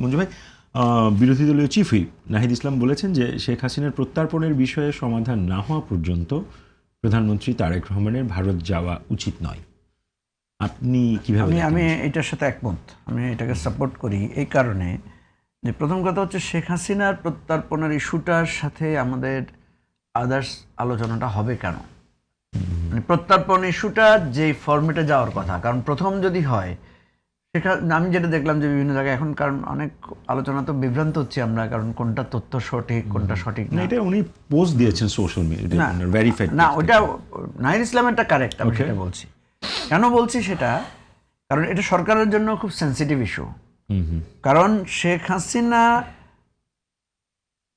মঞ্জু ভাই, বিরোধী দলীয় চিফ হুইপ নাহিদ ইসলাম বলেছেন যে শেখ হাসিনার প্রত্যর্পণের বিষয়ে সমাধান না হওয়া পর্যন্ত প্রধানমন্ত্রী তারেক রহমানের ভারত যাওয়া উচিত নয়। আপনি কিভাবে? আমি এটার সাথে একমত, আমি এটাকে সাপোর্ট করি এই কারণে যে প্রথম কথা হচ্ছে শেখ হাসিনার প্রত্যর্পণের ইস্যুটার সাথে আমাদের আদার্স আলোচনাটা হবে কেন? মানে প্রত্যর্পণ ইস্যুটা যে ফরম্যাটে যাওয়ার কথা, কারণ প্রথম যদি হয় আমি যেটা দেখলাম যে বিভিন্ন জায়গায় এখন, কারণ অনেক আলোচনা তো বিভ্রান্ত হচ্ছে আমরা, কারণ কোনটা তথ্য সঠিক কোনটা সঠিক না। এটা উনি পোস্ট দিয়েছেন সোশ্যাল মিডিয়া ভেরিফাইড না, ওটা নাহিদ ইসলামেরটা কারেক্ট, আমি সেটা বলছি। কেন বলছি সেটা, কারণ এটা সরকারের জন্য খুব সেন্সিটিভ ইস্যু। কারণ শেখ হাসিনা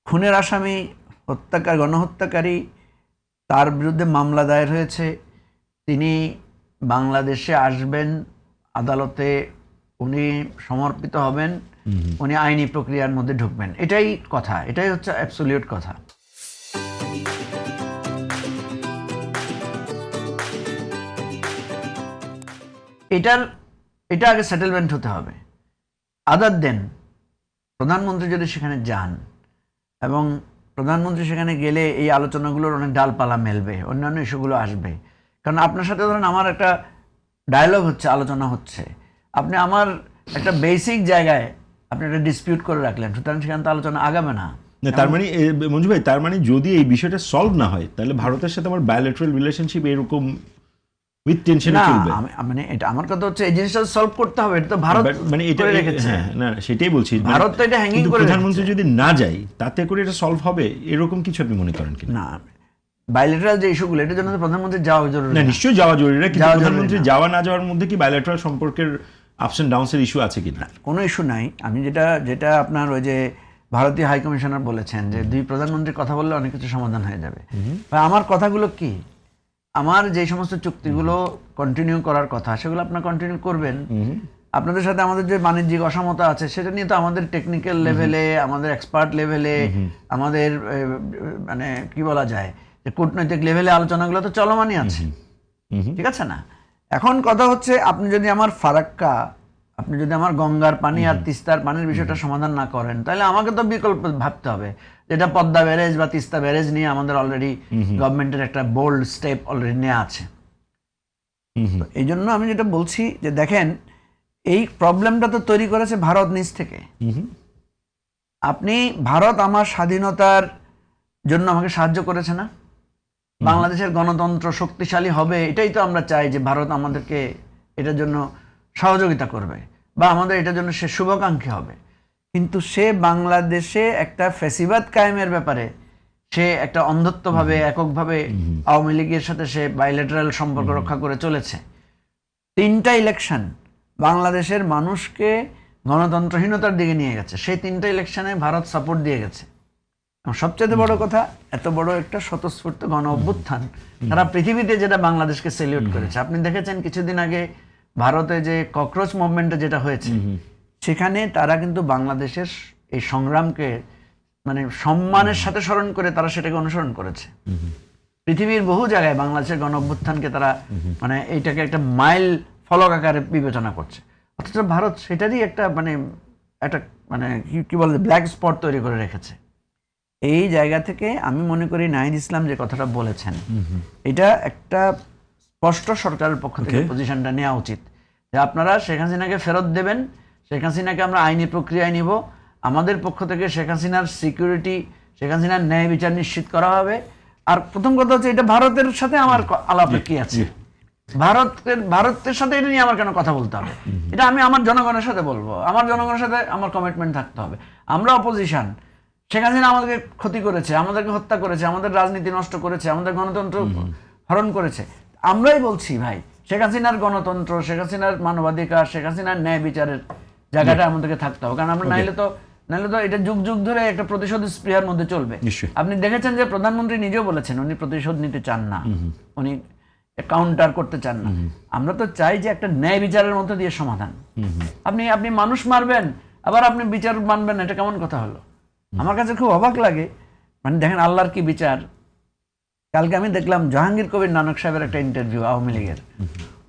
খুনের আসামি, গণহত্যাকারী, তার বিরুদ্ধে মামলা দায়ের হয়েছে, তিনি বাংলাদেশে আসবেন, আদালতে উনি সমর্পিত হবেন, উনি আইনি প্রক্রিয়ার মধ্যে ঢুকবেন, এটাই কথা, এটাই হচ্ছে অ্যাবসলিউট কথা। এটা আগে সেটেলমেন্ট হতে হবে। আদার দেন প্রধানমন্ত্রী যদি সেখানে যান এবং প্রধানমন্ত্রী সেখানে গেলে এই আলোচনাগুলোর অনেক ডালপালা মেলবে, অন্যান্য ইস্যুগুলো আসবে। কারণ আপনার সাথে ধরেন আমার একটা ডায়লগ হচ্ছে, আলোচনা হচ্ছে, আপনি আমার একটা বেসিক জায়গায় আপনি একটা ডিসপিউট করে রাখলেন, সুতরাং সেখানে তো আলোচনা আগাবে না। তার মানে মঞ্জু ভাই, তার মানে যদি এই বিষয়টা সলভ না হয় তাহলে ভারতের সাথে আমার বায়োলেটারাল রিলেশনশিপ এরকম উইথ টেনশনে চলবে। মানে এটা আমার কথা হচ্ছে এই জিনিসটা সলভ করতে হবে, এটা তো ভারত মানে এটা রেখেছে। না, সেটাই বলছি, ভারত তো এটা হ্যাঙ্গিং করে, প্রধানমন্ত্রী যদি না যায় তাতে করে এটা সলভ হবে এরকম কিছু আপনি মনে করেন কি? না, বায়োলেটারাল যে ইস্যুগুলো, এটার জন্য প্রধানমন্ত্রী যাওয়া জরুরি না, নিশ্চয়ই যাওয়া জরুরি না, কিন্তু প্রধানমন্ত্রী যাওয়া না যাওয়ার মধ্যে কি বায়োলেটারাল সম্পর্কের আপস এন্ড ডাউনস এর ইস্যু আছে কিনা? কোনো ইস্যু নাই। আমি যেটা আপনার ওই যে ভারতীয় হাই কমিশনার বলেছেন যে দুই প্রধানমন্ত্রীর কথা বললে অনেক কিছু সমাধান হয়ে যাবে। আমার কথাগুলো কি, আমার যে সমস্ত চুক্তিগুলো কন্টিনিউ করার কথা সেগুলো আপনারা কন্টিনিউ করবেন। আপনাদের সাথে আমাদের যে বাণিজ্যিক অসমতা আছে সেটা নিয়ে তো আমাদের টেকনিক্যাল লেভেলে, আমাদের এক্সপার্ট লেভেলে, আমাদের মানে কি বলা যায় যে কূটনৈতিক লেভেলে আলোচনাগুলো তো চলমানই আছে, ঠিক আছে না? এখন কথা হচ্ছে আপনি যদি আমার ফারাক্কা, আপনি যদি আমার গঙ্গার পানি আর তিস্তার পানির বিষয়টা সমাধান না করেন, তাহলে আমাকে তো বিকল্প ভাবতে হবে, যেটা পদ্মা ব্যারেজ বা তিস্তা ব্যারেজ নিয়ে আমাদের অলরেডি গভর্নমেন্টের একটা বোল্ড স্টেপ অলরেডি নেওয়া আছে। এই জন্য আমি যেটা বলছি যে দেখেন, এই প্রবলেমটা তো তৈরি করেছে ভারত নিজ থেকে। ভারত আমার স্বাধীনতার জন্য আমাকে সাহায্য করেছে না? বাংলাদেশের গণতন্ত্র শক্তিশালী হবে, এটাই তো আমরা চাই যে ভারত আমাদেরকে এটার জন্য সহযোগিতা করবে বা আমাদের এটার জন্য সে শুভাকাঙ্ক্ষী হবে। কিন্তু সে বাংলাদেশে একটা ফ্যাসিবাদ কায়েমের ব্যাপারে সে একটা অন্ধত্বভাবে, এককভাবে আওয়ামী লীগের সাথে সে বাইলেটারাল সম্পর্ক রক্ষা করে চলেছে। 3টা ইলেকশন বাংলাদেশের মানুষকে গণতন্ত্রহীনতার দিকে নিয়ে গেছে, সেই 3টা ইলেকশনে ভারত সাপোর্ট দিয়ে গেছে। সবচেয়ে বড় কথা, এত বড় একটা স্বতঃস্ফূর্ত গণ অভ্যুত্থান তারা পৃথিবীতে যেটা বাংলাদেশকে সেলিউট করেছে। আপনি দেখেছেন কিছুদিন আগে ভারতে যে ককরোচ মুভমেন্টে যেটা হয়েছে, সেখানে তারা কিন্তু বাংলাদেশের এই সংগ্রামকে মানে সম্মানের সাথে স্মরণ করে তারা সেটাকে অনুসরণ করেছে। পৃথিবীর বহু জায়গায় বাংলাদেশের গণ অভ্যুত্থানকে তারা মানে এইটাকে একটা মাইল ফলক আকারে বিবেচনা করছে, অথচ ভারত সেটারই একটা মানে কি বলে ব্ল্যাক স্পট তৈরি করে রেখেছে। এই জায়গা থেকে আমি মনে করি নাহিদ ইসলাম যে কথাটা বলেছেন, এটা একটা স্পষ্ট সরকারের পক্ষ থেকে পজিশনটা নেওয়া উচিত যে আপনারা শেখ হাসিনাকে ফেরত দেবেন, শেখ হাসিনাকে আমরা আইনি প্রক্রিয়ায় নিব, আমাদের পক্ষ থেকে শেখ হাসিনার সিকিউরিটি, শেখ হাসিনার ন্যায় বিচার নিশ্চিত করা হবে। আর প্রথম কথা হচ্ছে, এটা ভারতের সাথে আমার আলাপে কি আছে? ভারতের সাথে এটা নিয়ে আমার কেন কথা বলতে হবে? এটা আমি আমার জনগণের সাথে বলবো, আমার জনগণের সাথে আমার কমিটমেন্ট থাকতে হবে। আমরা অপোজিশন, শেখ হাসিনা আমাদেরকে ক্ষতি করেছে, আমাদেরকে হত্যা করেছে, আমাদের রাজনীতি নষ্ট করেছে, আমাদের গণতন্ত্র হরণ করেছে। আমরাই বলছি ভাই, শেখ হাসিনার গণতন্ত্র, শেখ হাসিনার মানবাধিকার, শেখ হাসিনার ন্যায় বিচারের জায়গাটা আমাদেরকে থাকতে হবে। কারণ আমরা নাইলে তো এটা যুগ যুগ ধরে একটা প্রতিশোধ স্পৃহার মধ্যে চলবে। আপনি দেখেছেন যে প্রধানমন্ত্রী নিজেও বলেছেন উনি প্রতিশোধ নিতে চান না, উনি কাউন্টার করতে চান না। আমরা তো চাই যে একটা ন্যায় বিচারের মধ্যে দিয়ে সমাধান। আপনি মানুষ মারবেন আবার আপনি বিচার মানবেন, এটা কেমন কথা হলো? আমার কাছে খুব অবাক লাগে। মানে দেখেন আল্লাহর কি বিচার। কালকে আমি দেখলাম জাহাঙ্গীর কবির নানক সাহেবের একটা ইন্টারভিউ, আওয়ামী লীগের।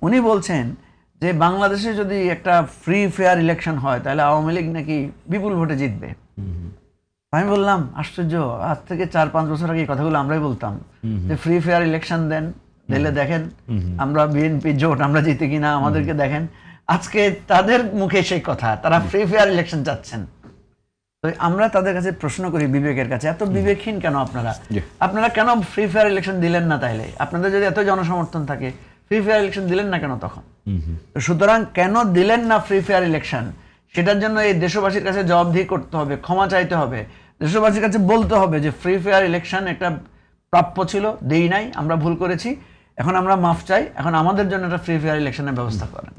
উনি বলছেন যে বাংলাদেশে যদি একটা ফ্রি ফেয়ার ইলেকশন হয় তাহলে আওয়ামী লীগ নাকি বিপুল ভোটে জিতবে। আমি বললাম আশ্চর্য, আজ থেকে 4-5 বছর আগে এই কথাগুলো আমরাই বলতাম যে ফ্রি ফেয়ার ইলেকশন দেন, দিলে দেখেন আমরা বিএনপি জোট আমরা জিতে কিনা, আমাদেরকে দেখেন। আজকে তাদের মুখে সেই কথা, তারা ফ্রি ফেয়ার ইলেকশন চাচ্ছেন। তো আমরা তাদের কাছে প্রশ্ন করি, বিবেকের কাছে, এত বিবেকহীন কেন আপনারা? আপনারা কেন ফ্রি ফেয়ার ইলেকশন দিলেন না? তাইলে আপনাদের যদি এত জনসমর্থন থাকে ফ্রি ফেয়ার ইলেকশন দিলেন না কেন তখন? তো সুতরাং কেন দিলেন না ফ্রি ফেয়ার ইলেকশন, সেটার জন্য এই দেশবাসীর কাছে জবাবদিহি করতে হবে, ক্ষমা চাইতে হবে, দেশবাসীর কাছে বলতে হবে যে ফ্রি ফেয়ার ইলেকশন একটা প্রাপ্য ছিল, দেই নাই, আমরা ভুল করেছি, এখন আমরা মাফ চাই, এখন আমাদের জন্য একটা ফ্রি ফেয়ার ইলেকশনের ব্যবস্থা করেন।